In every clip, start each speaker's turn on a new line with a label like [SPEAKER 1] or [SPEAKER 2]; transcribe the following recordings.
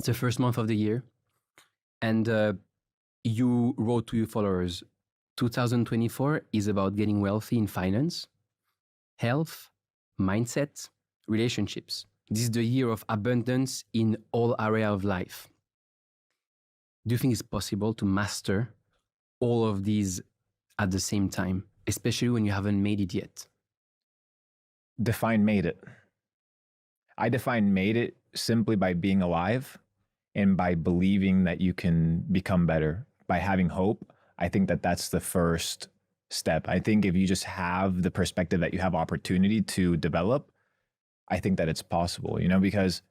[SPEAKER 1] It's the first month of the year. And you wrote to your followers, 2024 is about getting wealthy in finance, health, mindset, relationships. This is the year of abundance in all areas of life. Do you think it's possible to master all of these at the same time, especially when you haven't made it yet?
[SPEAKER 2] Define made it. I define made it simply by being alive and by believing that you can become better, by having hope. I think that that's the first step. I think if you just have the perspective that you have opportunity to develop, I think that it's possible, because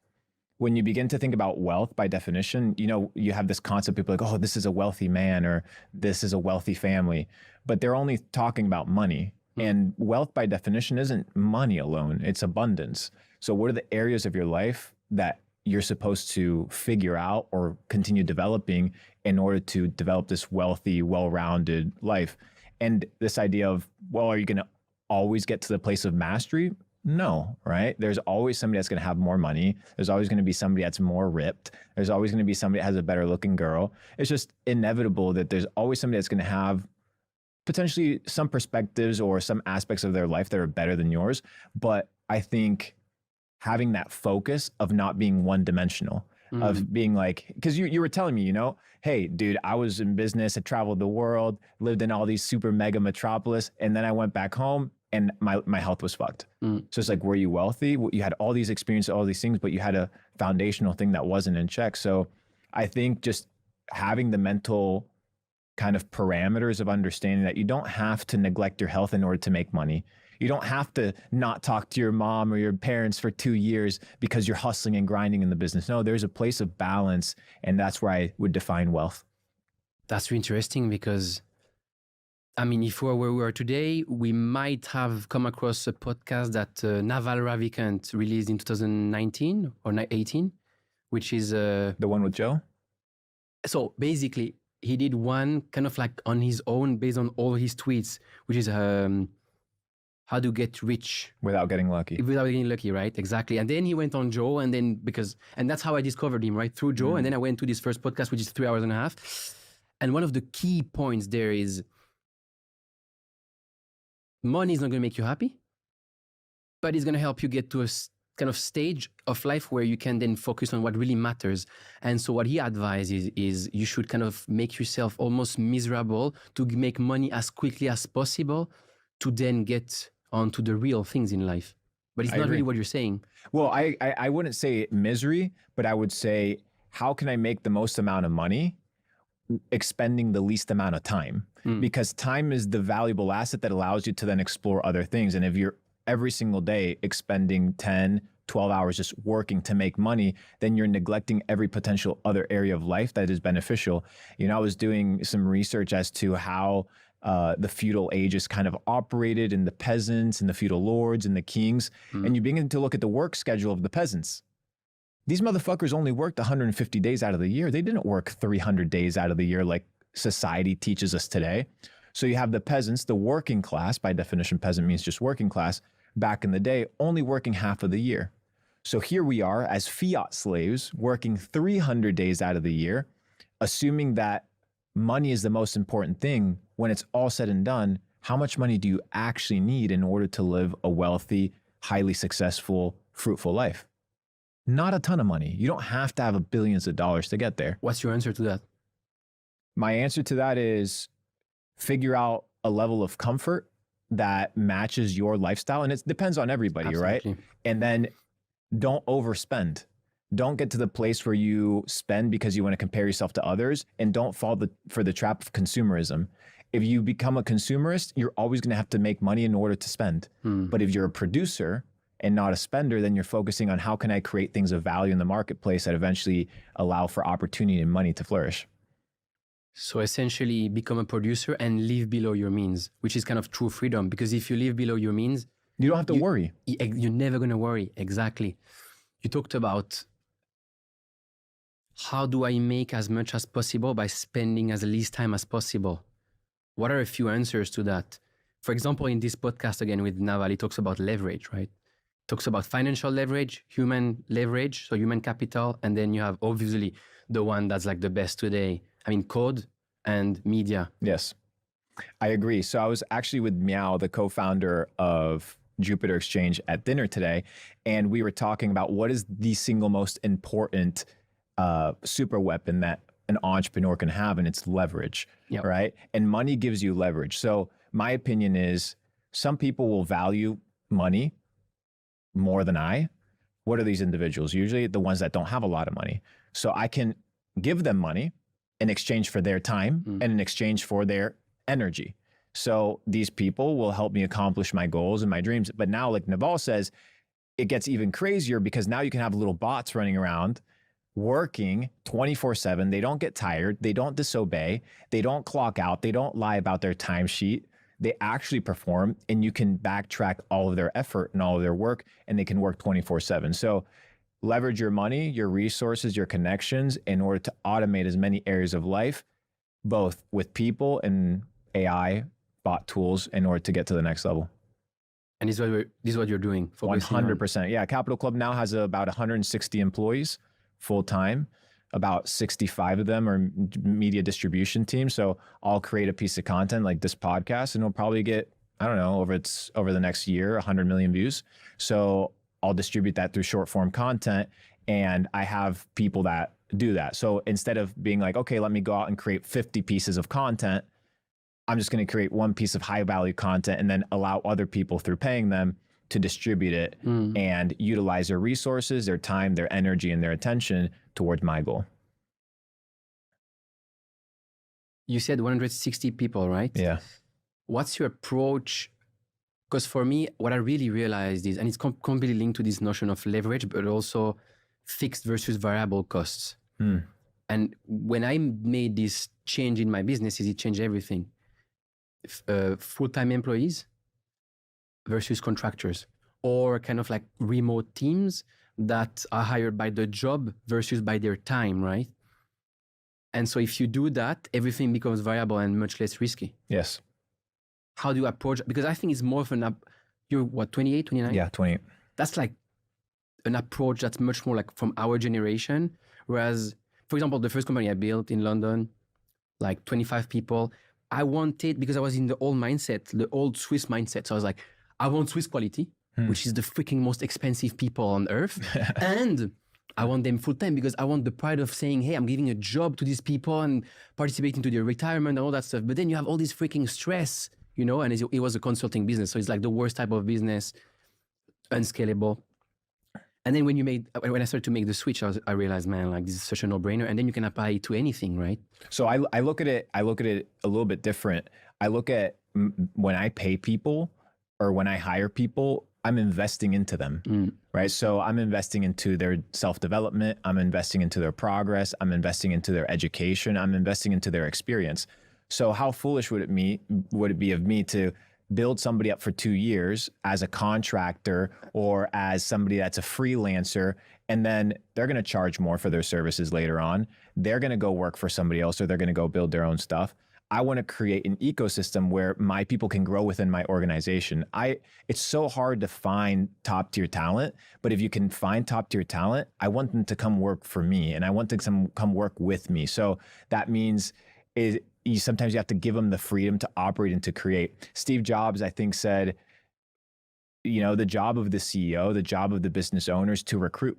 [SPEAKER 2] when you begin to think about wealth by definition, you have this concept, people like, oh, this is a wealthy man or this is a wealthy family, but they're only talking about money. And wealth by definition isn't money alone, it's abundance. So what are the areas of your life that you're supposed to figure out or continue developing in order to develop this wealthy, well-rounded life? And this idea of, well, are you going to always get to the place of mastery? No, right? There's always somebody that's going to have more money. There's always going to be somebody that's more ripped. There's always going to be somebody that has a better looking girl. It's just inevitable that there's always somebody that's going to have potentially some perspectives or some aspects of their life that are better than yours. But I think having that focus of not being one dimensional, of being like, because you were telling me, hey, dude, I was in business, I traveled the world, lived in all these super mega metropolis, and then I went back home and my health was fucked. So it's like, were you wealthy? You had all these experiences, all these things, but you had a foundational thing that wasn't in check. So I think just having the mental kind of parameters of understanding that you don't have to neglect your health in order to make money. You don't have to not talk to your mom or your parents for 2 years because you're hustling and grinding in the business. No, there's a place of balance, and that's where I would define wealth.
[SPEAKER 1] That's really interesting because, if we were where we are today, we might have come across a podcast that Naval Ravikant released in 2019 or 18, which is...
[SPEAKER 2] the one with Joe?
[SPEAKER 1] So basically, he did one kind of like on his own based on all his tweets, which is how to get rich
[SPEAKER 2] without getting lucky.
[SPEAKER 1] Without getting lucky, right? Exactly. And then he went on Joe, and then and that's how I discovered him, right? Through Joe. And then I went to this first podcast, which is 3 hours and a half. And one of the key points there is money is not going to make you happy, but it's going to help you get to a kind of stage of life where you can then focus on what really matters. And so what he advises is you should kind of make yourself almost miserable to make money as quickly as possible to then get onto the real things in life. But it's not really what you're saying.
[SPEAKER 2] Well, I wouldn't say misery, but I would say, how can I make the most amount of money expending the least amount of time? Because time is the valuable asset that allows you to then explore other things. And if you're every single day expending 10, 12 hours just working to make money, then you're neglecting every potential other area of life that is beneficial. I was doing some research as to how the feudal ages kind of operated, and the peasants and the feudal lords and the kings. And you begin to look at the work schedule of the peasants. These motherfuckers only worked 150 days out of the year. They didn't work 300 days out of the year like society teaches us today. So you have the peasants, the working class, by definition, peasant means just working class, back in the day, only working half of the year. So here we are as fiat slaves working 300 days out of the year, assuming that money is the most important thing. When it's all said and done, how much money do you actually need in order to live a wealthy, highly successful, fruitful life? Not a ton of money. You don't have to have billions of dollars to get there.
[SPEAKER 1] What's your answer to that?
[SPEAKER 2] My answer to that is figure out a level of comfort that matches your lifestyle. And it depends on everybody,
[SPEAKER 1] Absolutely.
[SPEAKER 2] Right? And then don't overspend. Don't get to the place where you spend because you want to compare yourself to others, and don't fall for the trap of consumerism. If you become a consumerist, you're always going to have to make money in order to spend. But if you're a producer and not a spender, then you're focusing on how can I create things of value in the marketplace that eventually allow for opportunity and money to flourish.
[SPEAKER 1] So essentially become a producer and live below your means, which is kind of true freedom. Because if you live below your means,
[SPEAKER 2] you don't have to worry.
[SPEAKER 1] You're never going to worry. Exactly. You talked about how do I make as much as possible by spending as least time as possible? What are a few answers to that? For example, in this podcast again with Naval, he talks about leverage, right? talks about financial leverage, human leverage, so human capital, and then you have obviously the one that's like the best today. I mean, code and media.
[SPEAKER 2] Yes, I agree. So I was actually with Meow, the co-founder of Jupiter Exchange, at dinner today, and we were talking about what is the single most important super weapon that an entrepreneur can have, and it's leverage,
[SPEAKER 1] Yep.
[SPEAKER 2] right? And money gives you leverage. So my opinion is some people will value money more than I. What are these individuals? Usually the ones that don't have a lot of money. So I can give them money in exchange for their time and in exchange for their energy. So these people will help me accomplish my goals and my dreams. But now, like Naval says, it gets even crazier because now you can have little bots running around working 24/7. They don't get tired. They don't disobey. They don't clock out. They don't lie about their timesheet. They actually perform, and you can backtrack all of their effort and all of their work, and they can work 24/7. So leverage your money, your resources, your connections in order to automate as many areas of life, both with people and AI bot tools, in order to get to the next level.
[SPEAKER 1] And this is what you're doing. focusing on-
[SPEAKER 2] 100%. Yeah. Capital Club now has about 160 employees full time. About 65 of them are media distribution team. So I'll create a piece of content like this podcast, and it'll probably get, I don't know, over the next year, 100 million views. So I'll distribute that through short form content, and I have people that do that. So instead of being like, okay, let me go out and create 50 pieces of content, I'm just going to create one piece of high value content and then allow other people, through paying them, to distribute it and utilize their resources, their time, their energy, and their attention towards my goal.
[SPEAKER 1] You said 160 people, right?
[SPEAKER 2] Yeah.
[SPEAKER 1] What's your approach? Because for me, what I really realized is, and it's completely linked to this notion of leverage, but also fixed versus variable costs. And when I made this change in my businesses, it changed everything. Full-time employees versus contractors, or kind of like remote teams that are hired by the job versus by their time, right? And so if you do that, everything becomes variable and much less risky.
[SPEAKER 2] Yes.
[SPEAKER 1] How do you approach? Because I think it's more of you're what, 28, 29?
[SPEAKER 2] Yeah. 28.
[SPEAKER 1] That's like an approach that's much more like from our generation. Whereas, for example, the first company I built in London, like 25 people, I wanted, because I was in the old mindset, the old Swiss mindset. So I was like, I want Swiss quality, which is the freaking most expensive people on earth. And I want them full time because I want the pride of saying, hey, I'm giving a job to these people and participating to their retirement and all that stuff. But then you have all this freaking stress, you know, and it was a consulting business. So it's like the worst type of business, unscalable. And then when I started to make the switch, I realized, man, like this is such a no-brainer. And then you can apply it to anything, right?
[SPEAKER 2] So I look at it a little bit different. I look at when I pay people or when I hire people, I'm investing into them, right? So I'm investing into their self-development. I'm investing into their progress. I'm investing into their education. I'm investing into their experience. So how foolish would it be of me to build somebody up for 2 years as a contractor or as somebody that's a freelancer, and then they're going to charge more for their services later on. They're going to go work for somebody else, or they're going to go build their own stuff. I want to create an ecosystem where my people can grow within my organization. It's so hard to find top tier talent, but if you can find top tier talent, I want them to come work for me, and I want them to come work with me. So that means sometimes you have to give them the freedom to operate and to create. Steve Jobs, I think, said, the job of the CEO, the job of the business owner is to recruit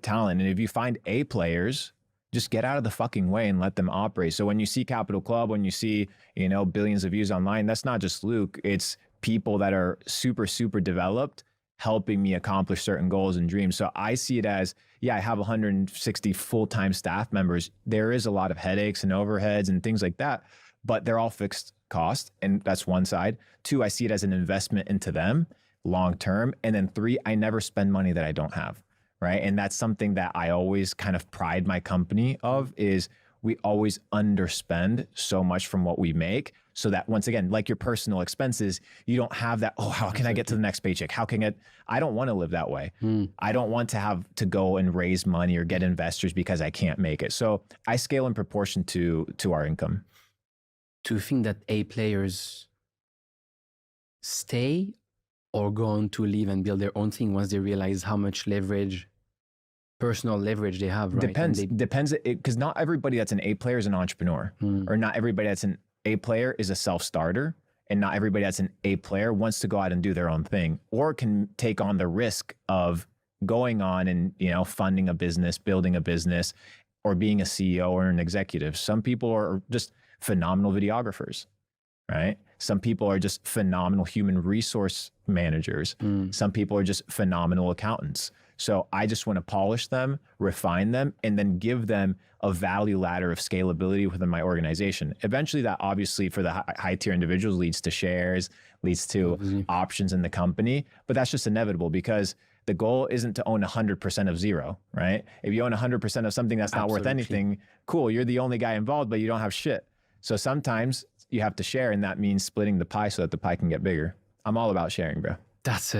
[SPEAKER 2] talent. And if you find A players, just get out of the fucking way and let them operate. So when you see Capital Club, when you see, billions of views online, that's not just Luke. It's people that are super, super developed, helping me accomplish certain goals and dreams. So I see it as, I have 160 full-time staff members. There is a lot of headaches and overheads and things like that, but they're all fixed cost. And that's one side. 2, I see it as an investment into them long-term. And then 3, I never spend money that I don't have. Right. And that's something that I always kind of pride my company of, is we always underspend so much from what we make, so that, once again, like your personal expenses, you don't have that, how can I get to the next paycheck? I don't want to live that way. I don't want to have to go and raise money or get investors because I can't make it. So I scale in proportion to our income.
[SPEAKER 1] Do you think that A players stay or go on to live and build their own thing once they realize how much personal leverage they have, right?
[SPEAKER 2] Depends, because not everybody that's an A player is an entrepreneur, or not everybody that's an A player is a self-starter, and not everybody that's an A player wants to go out and do their own thing, or can take on the risk of going on and, you know, funding a business, building a business, or being a CEO or an executive. Some people are just phenomenal videographers, right? Some people are just phenomenal human resource managers. Some people are just phenomenal accountants. So I just want to polish them, refine them, and then give them a value ladder of scalability within my organization. Eventually, that obviously for the high tier individuals leads to shares, leads to options in the company, but that's just inevitable because the goal isn't to own 100% of zero, right? If you own 100% of something that's not worth anything, cool, you're the only guy involved, but you don't have shit. So sometimes you have to share, and that means splitting the pie so that the pie can get bigger. I'm all about sharing, bro.
[SPEAKER 1] That's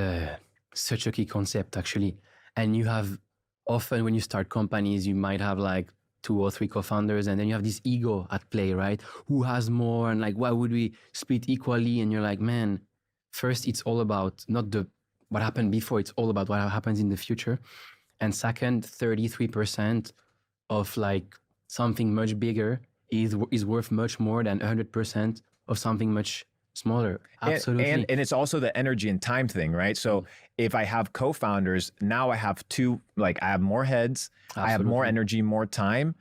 [SPEAKER 1] such a key concept, actually. And you have often when you start companies, you might have like 2 or 3 co-founders, and then you have this ego at play, right? Who has more, and like, why would we split equally? And you're like, man, first, it's all about not what happened before, it's all about what happens in the future. And second, 33% of like something much bigger is worth much more than 100% of something much smaller. Absolutely.
[SPEAKER 2] And it's also the energy and time thing, right? So if I have co-founders, now I have I have more heads, I have more energy, more time.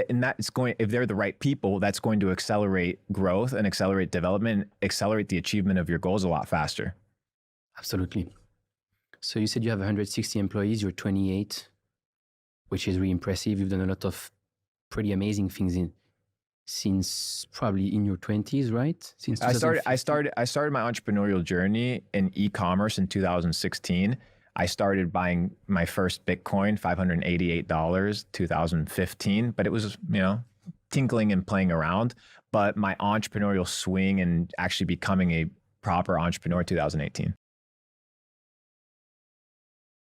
[SPEAKER 2] And that's going, if they're the right people, that's going to accelerate growth and accelerate development, and accelerate the achievement of your goals a lot faster.
[SPEAKER 1] Absolutely. So you said you have 160 employees, you're 28, which is really impressive. You've done a lot of pretty amazing things since probably in your 20s, right? Since
[SPEAKER 2] I started my entrepreneurial journey in e-commerce in 2016. I started buying my first Bitcoin, $588, 2015, but it was, you know, tinkling and playing around. But my entrepreneurial swing and actually becoming a proper entrepreneur, 2018.